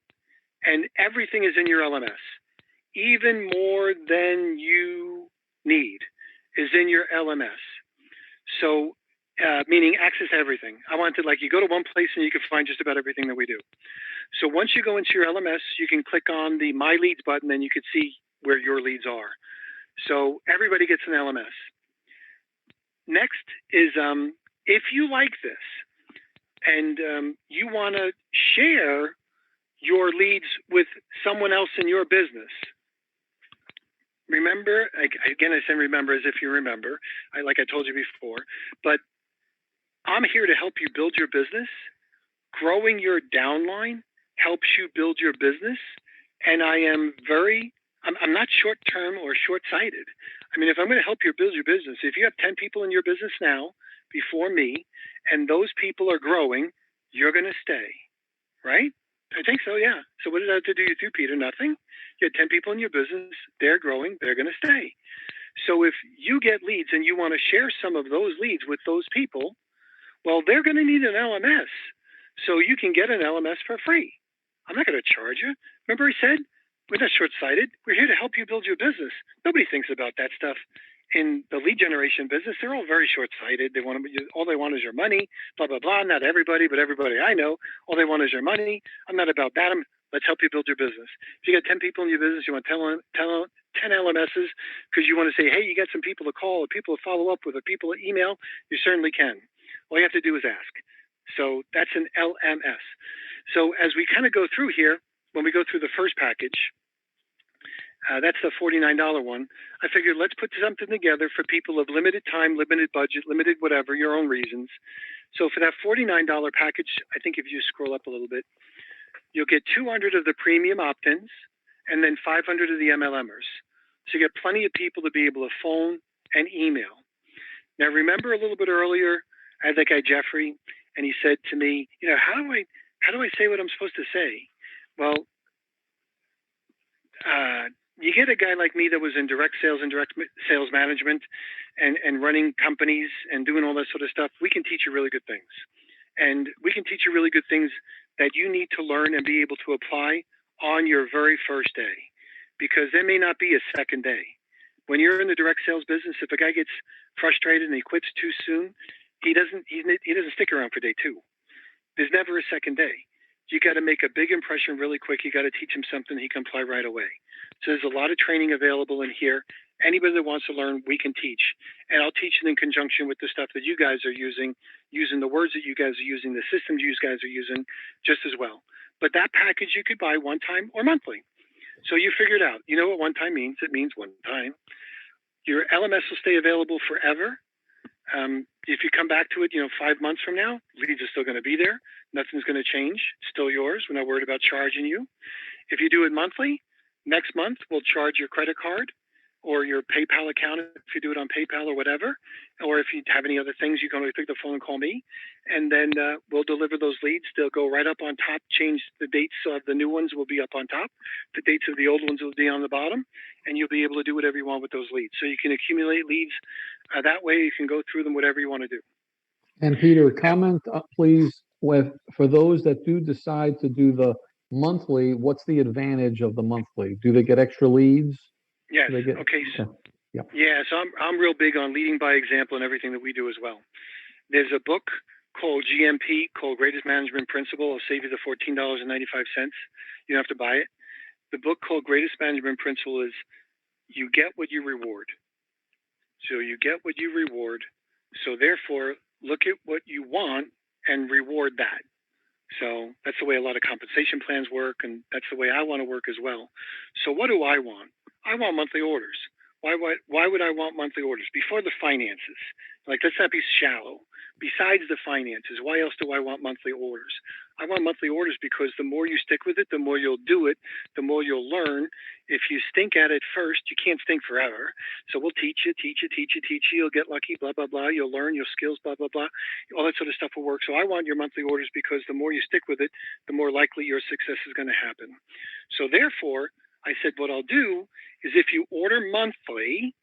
and everything is in your LMS. Even more than you need is in your LMS. So meaning access to everything. I wanted you go to one place and you can find just about everything that we do. So once you go into your LMS, you can click on the My Leads button and you can see where your leads are. So everybody gets an LMS. Next is if you like this and you want to share your leads with someone else in your business, remember, again, I say remember as if you remember, like I told you before, but I'm here to help you build your business. Growing your downline helps you build your business. And I'm not short-term or short-sighted. I mean, if I'm going to help you build your business, if you have 10 people in your business now before me, and those people are growing, you're going to stay, right? I think so, yeah. So what did I have to do you through, Peter? Nothing. You had 10 people in your business, they're growing, they're going to stay. So if you get leads and you want to share some of those leads with those people, well, they're going to need an LMS. So you can get an LMS for free. I'm not going to charge you. Remember I said, we're not short-sighted. We're here to help you build your business. Nobody thinks about that stuff in the lead generation business. They're all very short-sighted. All they want is your money, blah, blah, blah. Not everybody, but everybody I know. All they want is your money. I'm not about that. I'm Let's help you build your business. If you got 10 people in your business, you want 10 LMSs because you want to say, hey, you got some people to call or people to follow up with or people to email, you certainly can. All you have to do is ask. So that's an LMS. So as we kind of go through here, when we go through the first package, that's the $49 one. I figured let's put something together for people of limited time, limited budget, limited whatever, your own reasons. So for that $49 package, I think if you scroll up a little bit, you'll get 200 of the premium opt-ins and then 500 of the MLMers. So you get plenty of people to be able to phone and email. Now, remember a little bit earlier, I had that guy Jeffrey, and he said to me, how do I say what I'm supposed to say? Well, you get a guy like me that was in direct sales and direct sales management and running companies and doing all that sort of stuff. We can teach you really good things. And we can teach you really good things that you need to learn and be able to apply on your very first day, because there may not be a second day. When you're in the direct sales business, if a guy gets frustrated and he quits too soon, he doesn't stick around for day two. There's never a second day. You got to make a big impression really quick. You got to teach him something he can apply right away. So there's a lot of training available in here. Anybody that wants to learn, we can teach. And I'll teach it in conjunction with the stuff that you guys are using the words that you guys are using, the systems you guys are using just as well. But that package you could buy one time or monthly. So you figure it out. You know what one time means? It means one time. Your LMS will stay available forever. If you come back to it, 5 months from now, leads are still going to be there. Nothing's going to change. It's still yours. We're not worried about charging you. If you do it monthly, next month we'll charge your credit card or your PayPal account if you do it on PayPal or whatever. Or if you have any other things, you can always pick the phone and call me. And then we'll deliver those leads. They'll go right up on top. Change the dates of the new ones will be up on top. The dates of the old ones will be on the bottom. And you'll be able to do whatever you want with those leads. So you can accumulate leads. That way you can go through them, whatever you want to do. And Peter, comment please for those that do decide to do the monthly, what's the advantage of the monthly? Do they get extra leads? Yes. Okay. Yeah. Yeah. So I'm real big on leading by example and everything that we do as well. There's a book called GMP, called Greatest Management Principle. I'll save you the $14.95. You don't have to buy it. The book called Greatest Management Principle is you get what you reward. So you get what you reward. So therefore, look at what you want and reward that. So that's the way a lot of compensation plans work, and that's the way I want to work as well. So what do I want? I want monthly orders. Why would I want monthly orders? Before the finances. Like, let's not be shallow. Besides the finances, why else do I want monthly orders? I want monthly orders because the more you stick with it, the more you'll do it, the more you'll learn. If you stink at it first, you can't stink forever. So we'll teach you. You'll get lucky, blah, blah, blah. You'll learn your skills, blah, blah, blah. All that sort of stuff will work. So I want your monthly orders because the more you stick with it, the more likely your success is going to happen. So therefore, I said what I'll do is if you order monthly,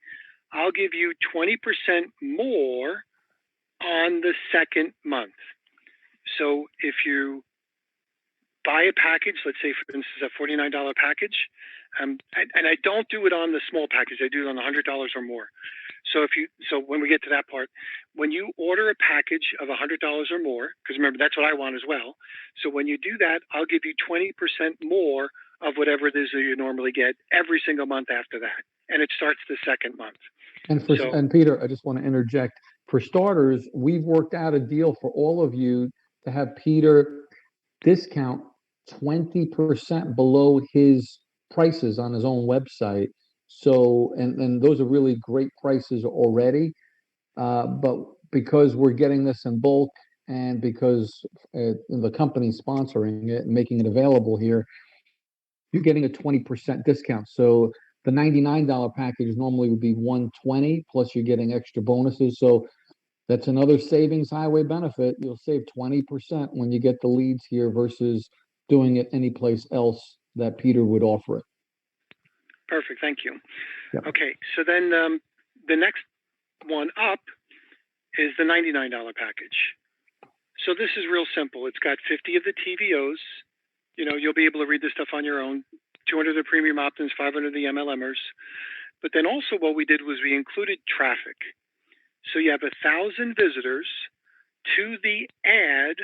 I'll give you 20% more on the second month. So if you buy a package, let's say for instance a $49 package, and I don't do it on the small package, I do it on the $100 or more. So when we get to that part, when you order a package of $100 or more, because remember that's what I want as well. So when you do that, I'll give you 20% more of whatever it is that you normally get every single month after that, and it starts the second month. And Peter, I just want to interject. For starters, we've worked out a deal for all of you to have Peter discount 20% below his prices on his own website. So, and those are really great prices already. But because we're getting this in bulk and because the company's sponsoring it and making it available here, you're getting a 20% discount. So the $99 package normally would be $120, plus you're getting extra bonuses. So that's another savings highway benefit. You'll save 20% when you get the leads here versus doing it anyplace else that Peter would offer it. Perfect. Thank you. Yep. Okay. So then the next one up is the $99 package. So this is real simple. It's got 50 of the TVOs. You'll be able to read this stuff on your own. 200 of the premium opt-ins, 500 of the MLMers. But then also what we did was we included traffic. So you have 1,000 visitors to the ad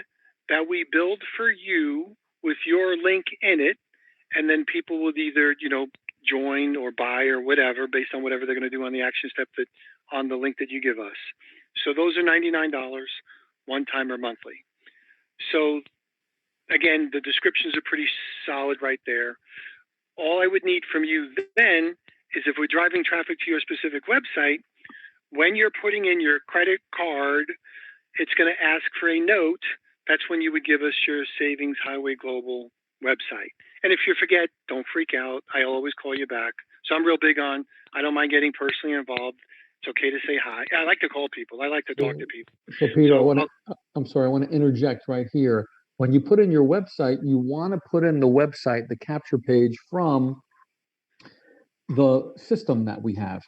that we build for you with your link in it. and then people will either, join or buy or whatever based on whatever they're going to do on the action step that on the link that you give us. So those are $99 one time or monthly. So again, the descriptions are pretty solid right there. All I would need from you then is if we're driving traffic to your specific website, when you're putting in your credit card, it's going to ask for a note. That's when you would give us your Savings Highway Global website. And if you forget, don't freak out. I'll always call you back. So I'm real big on, I don't mind getting personally involved. It's okay to say hi. I like to call people. I like to talk to people. So Peter, So, I'm sorry, I want to interject right here. When you put in your website, you want to put in the website, the capture page from the system that we have,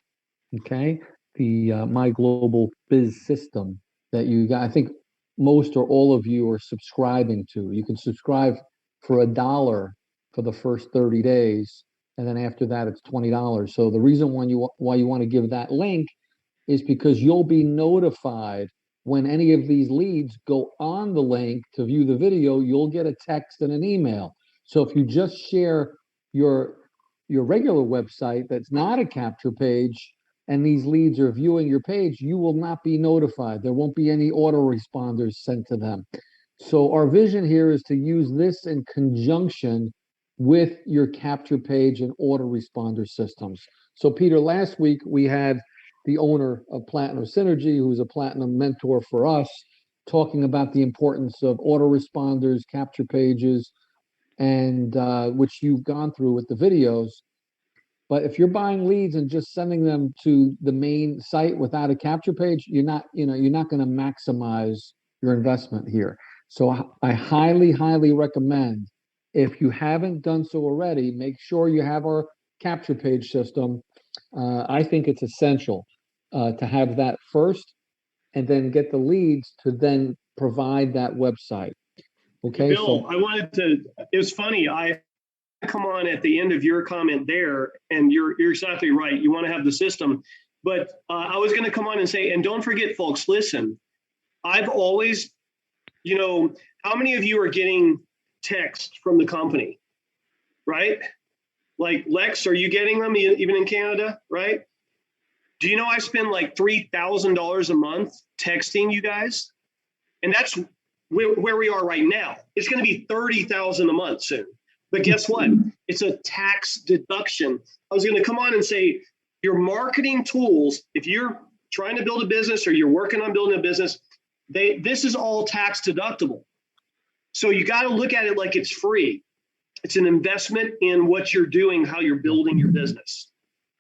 okay? The My Global Biz system that you got. I think most or all of you are subscribing to. You can subscribe for $1 for the first 30 days, and then after that, it's $20. So the reason why you want to give that link is because you'll be notified when any of these leads go on the link to view the video. You'll get a text and an email. So if you just share your regular website that's not a capture page and these leads are viewing your page, you will not be notified. There won't be any autoresponders sent to them. So our vision here is to use this in conjunction with your capture page and autoresponder systems. So Peter, last week we had the owner of Platinum Synergy, who's a platinum mentor for us, talking about the importance of autoresponders, capture pages, and which you've gone through with the videos. But if you're buying leads and just sending them to the main site without a capture page, you're not going to maximize your investment here. So I highly, highly recommend, if you haven't done so already, make sure you have our capture page system. I think it's essential to have that first, and then get the leads to then provide that website. Okay. Bill, it was funny. I come on at the end of your comment there, and you're exactly right. You want to have the system, but I was going to come on and say, and don't forget, folks, listen, I've always, how many of you are getting texts from the company, right? Like Lex, are you getting them even in Canada, right? Do you know I spend like $3,000 a month texting you guys? And that's where we are right now. It's going to be $30,000 a month soon. But guess what? It's a tax deduction. I was going to come on and say, your marketing tools, if you're trying to build a business or you're working on building a business, this is all tax deductible. So you got to look at it like it's free. It's an investment in what you're doing, how you're building your business.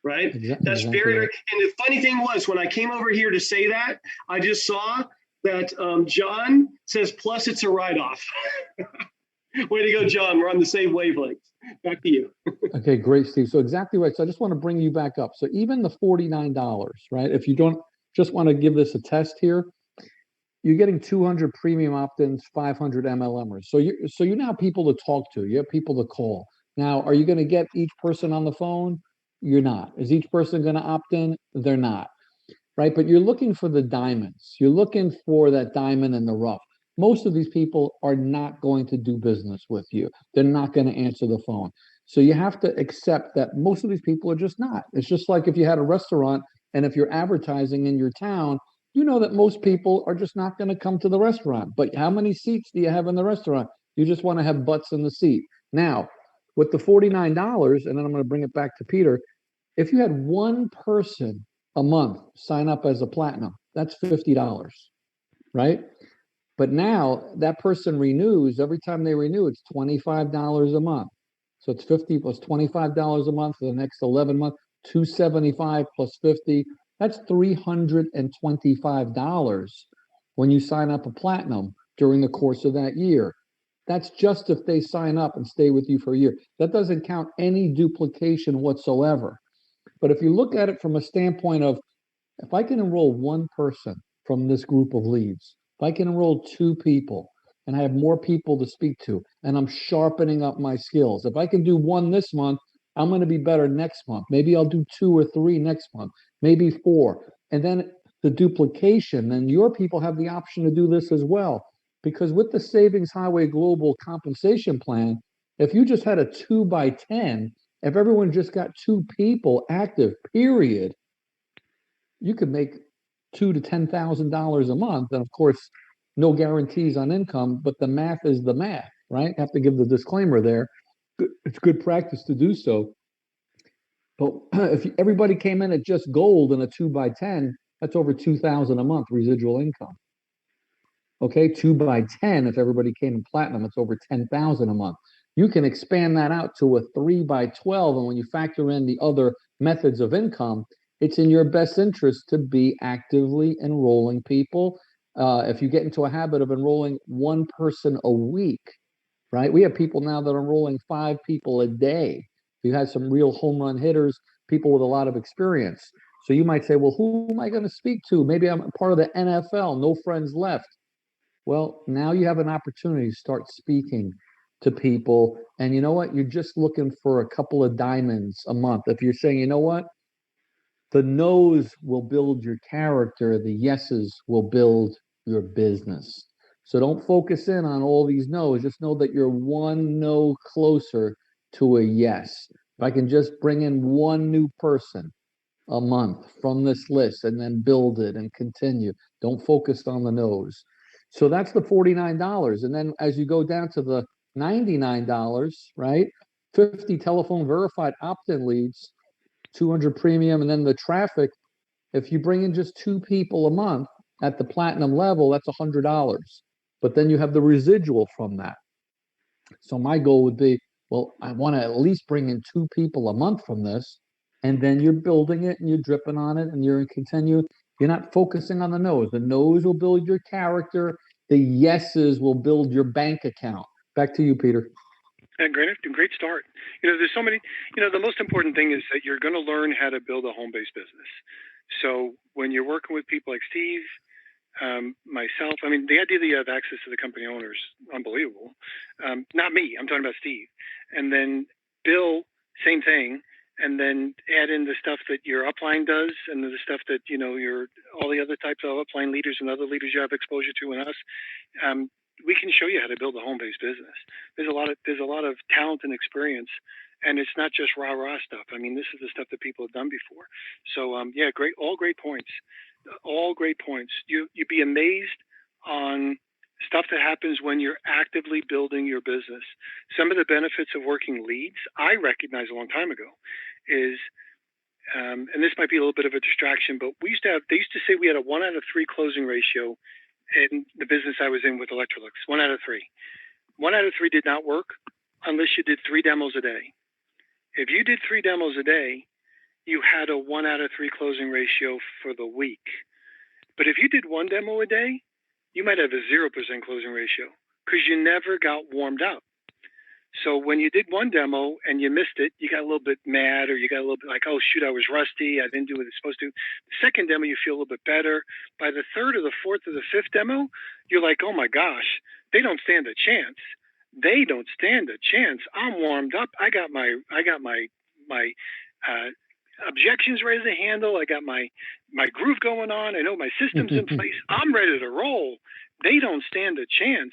Right? That's very, very, and the funny thing was, when I came over here to say that, I just saw that John says, plus it's a write-off. Way to go, John. We're on the same wavelength. Back to you. Okay, great, Steve. So exactly right. So I just want to bring you back up. So even the $49, right? If you don't just want to give this a test here, you're getting 200 premium opt-ins, 500 MLMers. So you now have people to talk to. You have people to call. Now, are you going to get each person on the phone? You're not. Is each person going to opt in? They're not, right? But you're looking for the diamonds. You're looking for that diamond in the rough. Most of these people are not going to do business with you. They're not going to answer the phone. So you have to accept that most of these people are just not. It's just like if you had a restaurant and if you're advertising in your town, you know that most people are just not going to come to the restaurant. But how many seats do you have in the restaurant? You just want to have butts in the seat. Now, with the $49, and then I'm going to bring it back to Peter, if you had one person a month sign up as a platinum, that's $50, right? But now that person renews. Every time they renew, it's $25 a month. So it's 50 plus $25 a month for the next 11 months, $275 plus 50. That's $325 when you sign up a platinum during the course of that year. That's just if they sign up and stay with you for a year. That doesn't count any duplication whatsoever. But if you look at it from a standpoint of, if I can enroll one person from this group of leads, if I can enroll two people and I have more people to speak to, and I'm sharpening up my skills, if I can do one this month, I'm going to be better next month. Maybe I'll do 2 or 3 next month, maybe 4. And then the duplication, then your people have the option to do this as well. Because with the Savings Highway Global compensation plan, If you just had a 2x10, if everyone just got two people active, period, you could make $2,000 to $10,000 a month. And of course, no guarantees on income, but the math is the math, right? Have to give the disclaimer there. It's good practice to do so. But if everybody came in at just gold and a 2x10, that's over 2,000 a month residual income. Okay, 2x10, if everybody came in platinum, it's over 10,000 a month. You can expand that out to a 3x12, and when you factor in the other methods of income, it's in your best interest to be actively enrolling people. If you get into a habit of enrolling one person a week, right? We have people now that are enrolling 5 people a day. You had some real home run hitters, people with a lot of experience. So you might say, well, who am I going to speak to? Maybe I'm part of the NFL, no friends left. Well, now you have an opportunity to start speaking to people. And you know what? You're just looking for a couple of diamonds a month. If you're saying, you know what? The no's will build your character, the yeses will build your business. So don't focus in on all these no's. Just know that you're one no closer to a yes. If I can just bring in one new person a month from this list and then build it and continue, don't focus on the no's. So that's the $49. And then as you go down to the $99, right? 50 telephone verified opt-in leads, 200 premium, and then the traffic. If you bring in just 2 people a month at the platinum level, that's $100. But then you have the residual from that. So my goal would be, well, I want to at least bring in 2 people a month from this, and then you're building it and you're dripping on it and you're continue. You're not focusing on the no's. The no's will build your character. The yeses will build your bank account. Back to you, Peter. And great start. There's so many. The most important thing is that you're going to learn how to build a home-based business. So when you're working with people like Steve, myself, I mean, the idea that you have access to the company owners, unbelievable. Not me, I'm talking about Steve. And then Bill, same thing. And then add in the stuff that your upline does and the stuff that, your all the other types of upline leaders and other leaders you have exposure to in us. We can show you how to build a home-based business. There's a lot of talent and experience, and it's not just rah-rah stuff. I mean, this is the stuff that people have done before. So yeah, all great points. All great points. You'd be amazed on stuff that happens when you're actively building your business. Some of the benefits of working leads, I recognized a long time ago, is, and this might be a little bit of a distraction, but they used to say we had a 1 out of 3 closing ratio in the business I was in with Electrolux. 1 out of 3. 1 out of 3 did not work unless you did 3 demos a day. If you did 3 demos a day, you had a 1 out of 3 closing ratio for the week. But if you did 1 demo a day, you might have a 0% closing ratio because you never got warmed up. So when you did 1 demo and you missed it, you got a little bit mad, or you got a little bit like, oh shoot, I was rusty, I didn't do what I was supposed to. The second demo, you feel a little bit better. By the 3rd or the 4th or the 5th demo, you're like, oh my gosh, they don't stand a chance. They don't stand a chance. I'm warmed up. I got my objections ready to handle. I got my groove going on. I know my system's in place. I'm ready to roll. They don't stand a chance.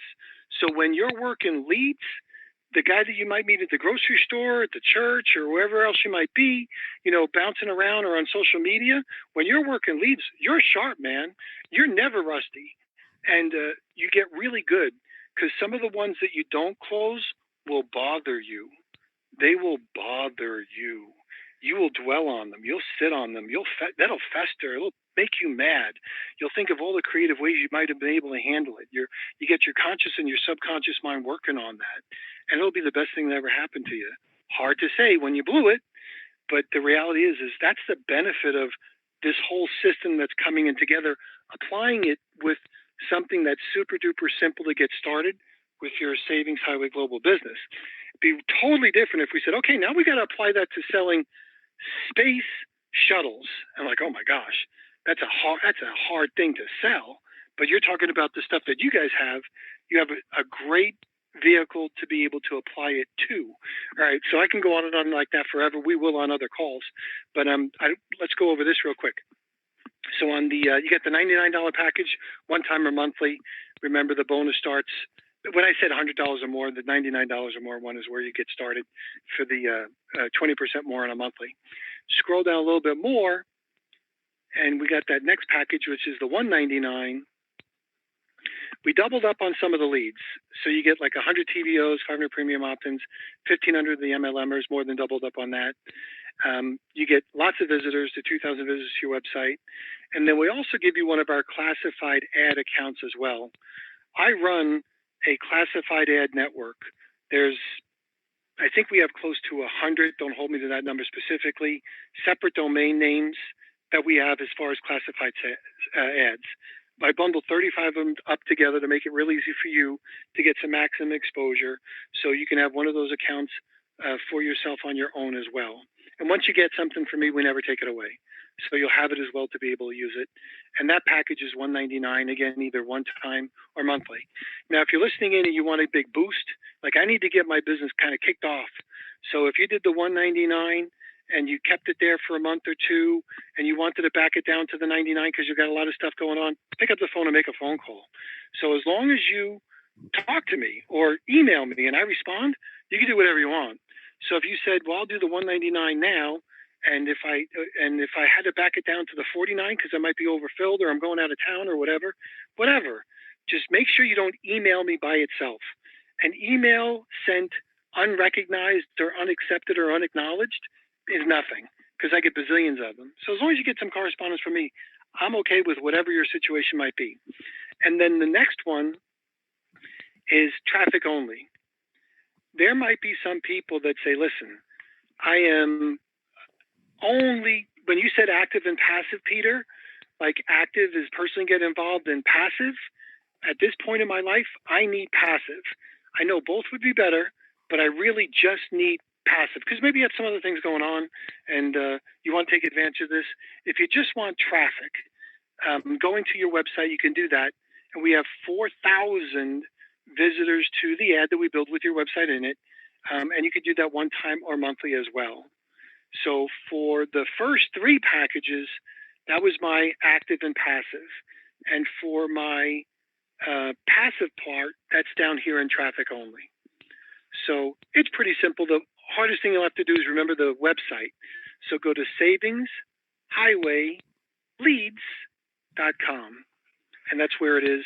So when you're working leads, the guy that you might meet at the grocery store, at the church, or wherever else you might be, bouncing around or on social media, when you're working leads, you're sharp, man. You're never rusty. And you get really good, because some of the ones that you don't close will bother you. They will bother you. You will dwell on them. You'll sit on them. That'll fester. It'll make you mad. You'll think of all the creative ways you might have been able to handle it. You get your conscious and your subconscious mind working on that, and it'll be the best thing that ever happened to you. Hard to say when you blew it, but the reality is that's the benefit of this whole system that's coming in together. Applying it with something that's super duper simple to get started with your Savings Highway Global business. It'd be totally different if we said, okay, now we got to apply that to selling space shuttles. I'm like, oh my gosh, that's a hard thing to sell. But you're talking about the stuff that you guys have. You have a great vehicle to be able to apply it to. All right, so I can go on and on like that forever. We will on other calls, but let's go over this real quick. So on the you get the $99 package, one time or monthly. Remember, the bonus starts when I said $100 or more, the $99 or more one is where you get started for the 20% more on a monthly. Scroll down a little bit more, and we got that next package, which is the $199. We doubled up on some of the leads. So you get like 100 TVOs, 500 premium opt-ins, 1,500 of the MLMers, more than doubled up on that. You get lots of visitors, to 2,000 visitors to your website. And then we also give you one of our classified ad accounts as well. I run a classified ad network. I think we have close to 100, don't hold me to that number specifically, separate domain names that we have as far as classified ads. I bundled 35 of them up together to make it real easy for you to get some maximum exposure. So you can have one of those accounts for yourself on your own as well. And once you get something from me, we never take it away. So you'll have it as well to be able to use it. And that package is $199, again, either one time or monthly. Now, if you're listening in and you want a big boost, like I need to get my business kind of kicked off. So if you did the $199 and you kept it there for a month or two and you wanted to back it down to the $99 because you've got a lot of stuff going on, pick up the phone and make a phone call. So as long as you talk to me or email me and I respond, you can do whatever you want. So if you said, well, I'll do the $199 now, and if I had to back it down to the $49 because I might be overfilled or I'm going out of town or whatever, just make sure you don't email me by itself. An email sent unrecognized or unaccepted or unacknowledged is nothing, because I get bazillions of them. So as long as you get some correspondence from me, I'm okay with whatever your situation might be. And then the next one is traffic only. There might be some people that say, listen, I am only, when you said active and passive, Peter, like active is personally get involved in passive. At this point in my life, I need passive. I know both would be better, but I really just need passive because maybe you have some other things going on and you want to take advantage of this. If you just want traffic, going to your website, you can do that. And we have 4,000 visitors to the ad that we build with your website in it. And you could do that one time or monthly as well. So for the first three packages, that was my active and passive. And for my passive part, that's down here in traffic only. So it's pretty simple. The hardest thing you'll have to do is remember the website. So go to savingshighwayleads.com, and that's where it is.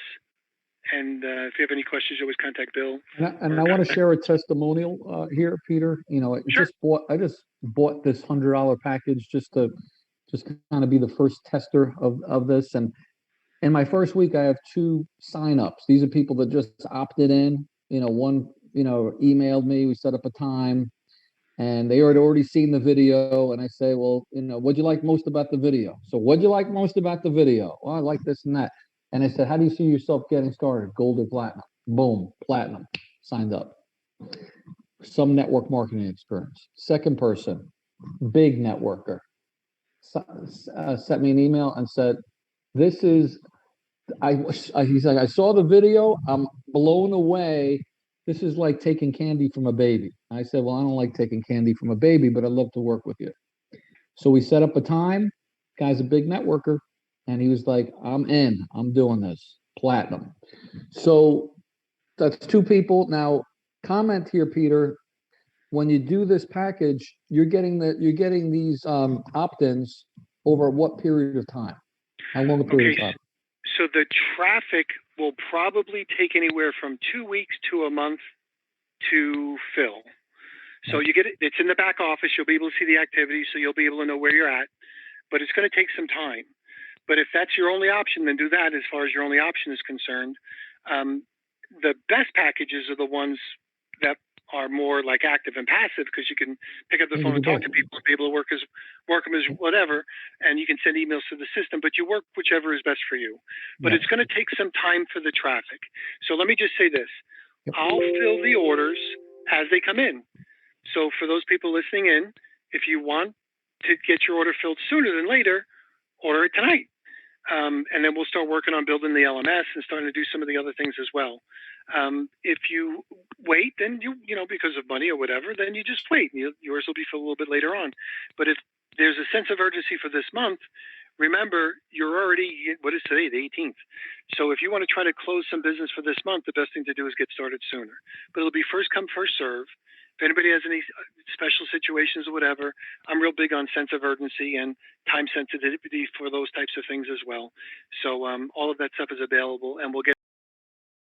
And if you have any questions, you always contact Bill. And I want to share a testimonial here, Peter. You know, Sure. I just bought this $100 package just to kind of be the first tester of this. And in my first week, I have 2 signups. These are people that just opted in. You know, one emailed me. We set up a time, and they had already seen the video. And I say, well, what'd you like most about the video? So what'd you like most about the video? Well, I like this and that. And I said, how do you see yourself getting started? Gold or platinum? Boom, platinum. Signed up. Some network marketing experience. Second person, big networker, sent me an email and said, this is, he's like, I saw the video. I'm blown away. This is like taking candy from a baby. I said, well, I don't like taking candy from a baby, but I'd love to work with you. So we set up a time. Guy's a big networker. And he was like, I'm in. I'm doing this. Platinum. So that's 2 people. Now, comment here, Peter. When you do this package, you're getting these opt-ins over what period of time? How long a period of time? So the traffic will probably take anywhere from 2 weeks to a month to fill. So you get it. It's in the back office. You'll be able to see the activity, so you'll be able to know where you're at. But it's going to take some time. But if that's your only option, then do that as far as your only option is concerned. The best packages are the ones that are more like active and passive, because you can pick up the phone and talk to people and be able to work them as whatever, and you can send emails to the system, but you work whichever is best for you. But it's going to take some time for the traffic. So let me just say this. I'll fill the orders as they come in. So for those people listening in, if you want to get your order filled sooner than later, order it tonight. And then we'll start working on building the LMS and starting to do some of the other things as well. If you wait, then you know, because of money or whatever, then you just wait. Yours will be filled a little bit later on. But if there's a sense of urgency for this month, remember, you're already, what is today, the 18th. So if you want to try to close some business for this month, the best thing to do is get started sooner. But it'll be first come, first serve. If anybody has any special situations or whatever, I'm real big on sense of urgency and time sensitivity for those types of things as well. So all of that stuff is available, and we'll get